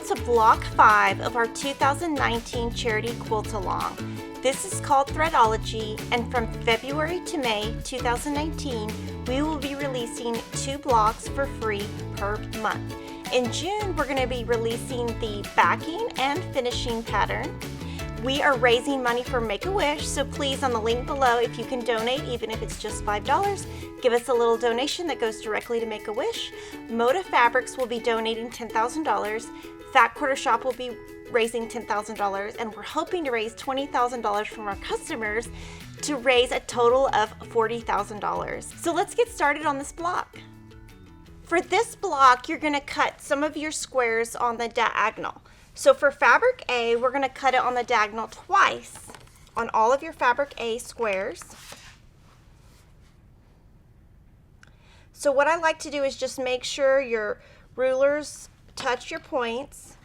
to block 5 of our 2019 Charity Quilt Along. This is called Threadology, and from February to May 2019, we will be releasing 2 blocks for free per month. In June, we're going to be releasing the backing and finishing pattern. We are raising money for Make-A-Wish, so please, on the link below, if you can donate, even if it's just $5, give us a little donation that goes directly to Make-A-Wish. Moda Fabrics will be donating $10,000. Fat Quarter Shop will be raising $10,000, and we're hoping to raise $20,000 from our customers to raise a total of $40,000. So let's get started on this block. For this block, you're going to cut some of your squares on the diagonal. So for fabric A, we're going to cut it on the diagonal twice on all of your fabric A squares. So what I like to do is just make sure your rulers touch your points.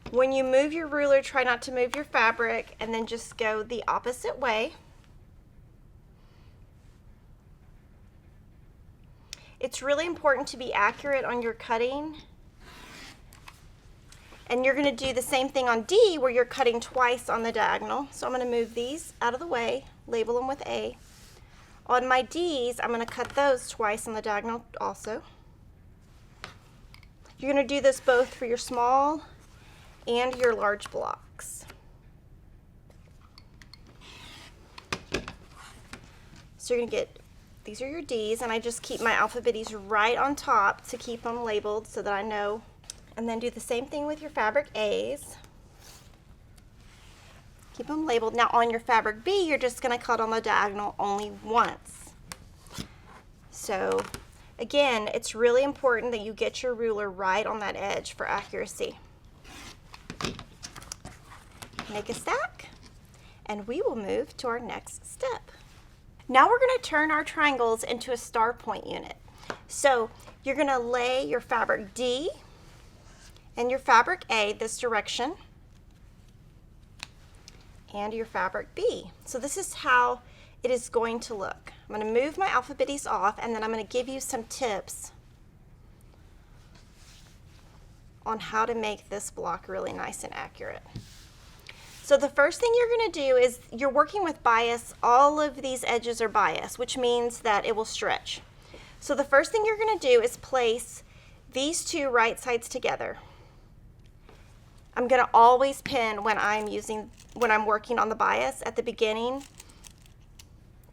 When you move your ruler, try not to move your fabric, and then just go the opposite way. It's really important to be accurate on your cutting. And you're going to do the same thing on D, where you're cutting twice on the diagonal. So I'm going to move these out of the way, label them with A. On my D's, I'm going to cut those twice on the diagonal also. You're going to do this both for your small and your large blocks. So you're going to get, these are your D's, and I just keep my alphabetes right on top to keep them labeled so that I know. And then do the same thing with your fabric A's. Keep them labeled. Now on your fabric B, you're just going to cut on the diagonal only once. So again, it's really important that you get your ruler right on that edge for accuracy. Make a stack, and we will move to our next step. Now we're going to turn our triangles into a star point unit. So you're going to lay your fabric D and your fabric A this direction, and your fabric B. So this is how it is going to look. I'm going to move my alphabetes off, and then I'm going to give you some tips on how to make this block really nice and accurate. So the first thing you're going to do is, you're working with bias. All of these edges are bias, which means that it will stretch. So the first thing you're going to do is place these two right sides together. I'm going to always pin when I'm working on the bias at the beginning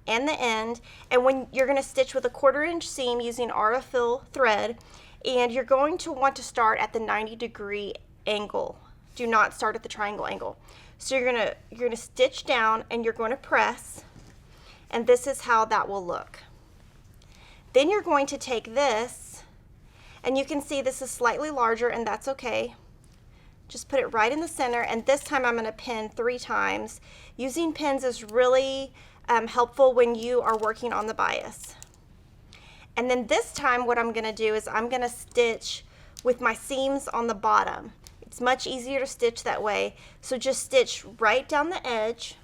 and the end, and when you're going to stitch with a 1/4 inch seam using Aurifil thread, and you're going to want to start at the 90-degree angle. Do not start at the triangle angle. So you're going to stitch down, and you're going to press, and this is how that will look. Then you're going to take this, and you can see this is slightly larger, and that's okay. Just put it right in the center, and this time I'm going to pin 3 times. Using pins is really helpful when you are working on the bias. And then this time what I'm going to do is I'm going to stitch with my seams on the bottom. It's much easier to stitch that way. So just stitch right down the edge,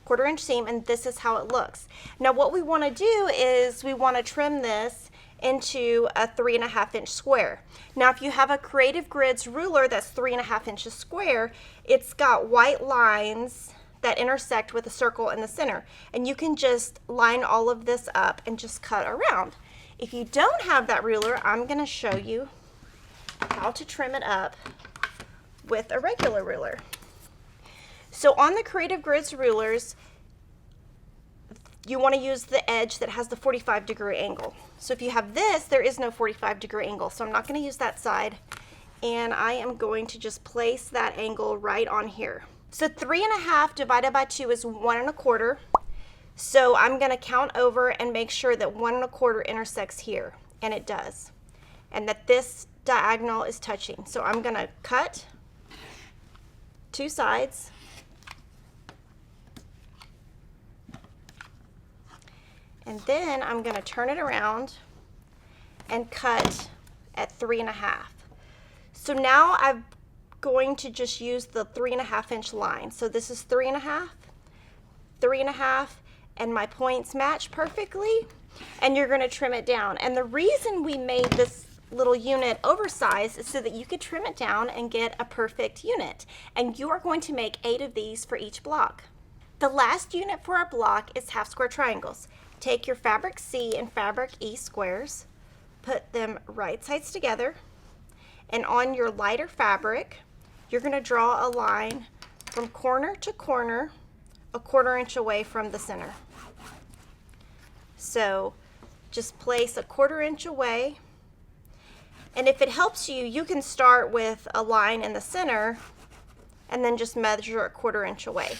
1/4 inch seam, and this is how it looks. Now what we want to do is we want to trim this into a 3.5 inch square. Now if you have a Creative Grids ruler that's 3.5 inches square, it's got white lines that intersect with a circle in the center, and you can just line all of this up and just cut around. If you don't have that ruler, I'm going to show you how to trim it up with a regular ruler. So on the Creative Grids rulers, you want to use the edge that has the 45-degree angle. So if you have this, there is no 45-degree angle, so I'm not going to use that side, and I am going to just place that angle right on here. So 3.5 divided by 2 is 1 1/4. So I'm going to count over and make sure that 1 1/4 intersects here, and it does, and that this diagonal is touching. So I'm going to cut 2 sides, and then I'm going to turn it around and cut at 3.5. So now I'm going to just use the 3.5 inch line. So this is 3.5, 3.5, and my points match perfectly, and you're going to trim it down. And the reason we made this little unit oversized so that you could trim it down and get a perfect unit. And you are going to make 8 of these for each block. The last unit for our block is half square triangles. Take your fabric C and fabric E squares, put them right sides together, and on your lighter fabric, you're going to draw a line from corner to corner, a 1/4 inch away from the center. So just place a 1/4 inch away, and if it helps you, you can start with a line in the center and then just measure a 1/4 inch away.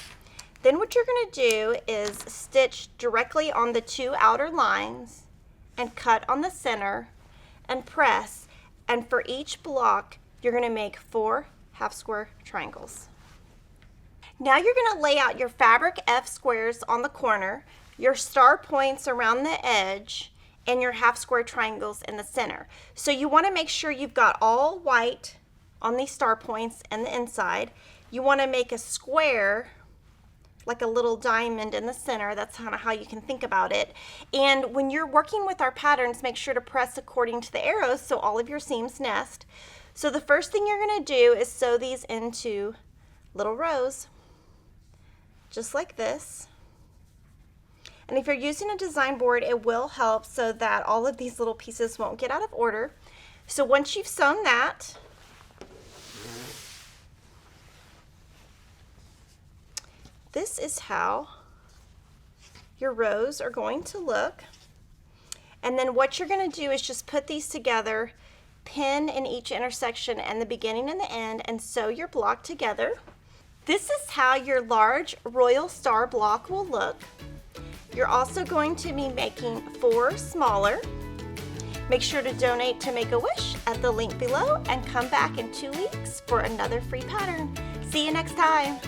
Then what you're going to do is stitch directly on the 2 outer lines and cut on the center and press, and for each block you're going to make 4 half square triangles. Now you're going to lay out your fabric F squares on the corner, your star points around the edge, and your half square triangles in the center. So you want to make sure you've got all white on these star points and the inside. You want to make a square like a little diamond in the center. That's kind of how you can think about it. And when you're working with our patterns, make sure to press according to the arrows so all of your seams nest. So the first thing you're going to do is sew these into little rows, just like this. And if you're using a design board, it will help so that all of these little pieces won't get out of order. So once you've sewn that, this is how your rows are going to look. And then what you're going to do is just put these together, pin in each intersection and the beginning and the end, and sew your block together. This is how your large royal star block will look. You're also going to be making 4 smaller. Make sure to donate to Make-A-Wish at the link below and come back in 2 weeks for another free pattern. See you next time.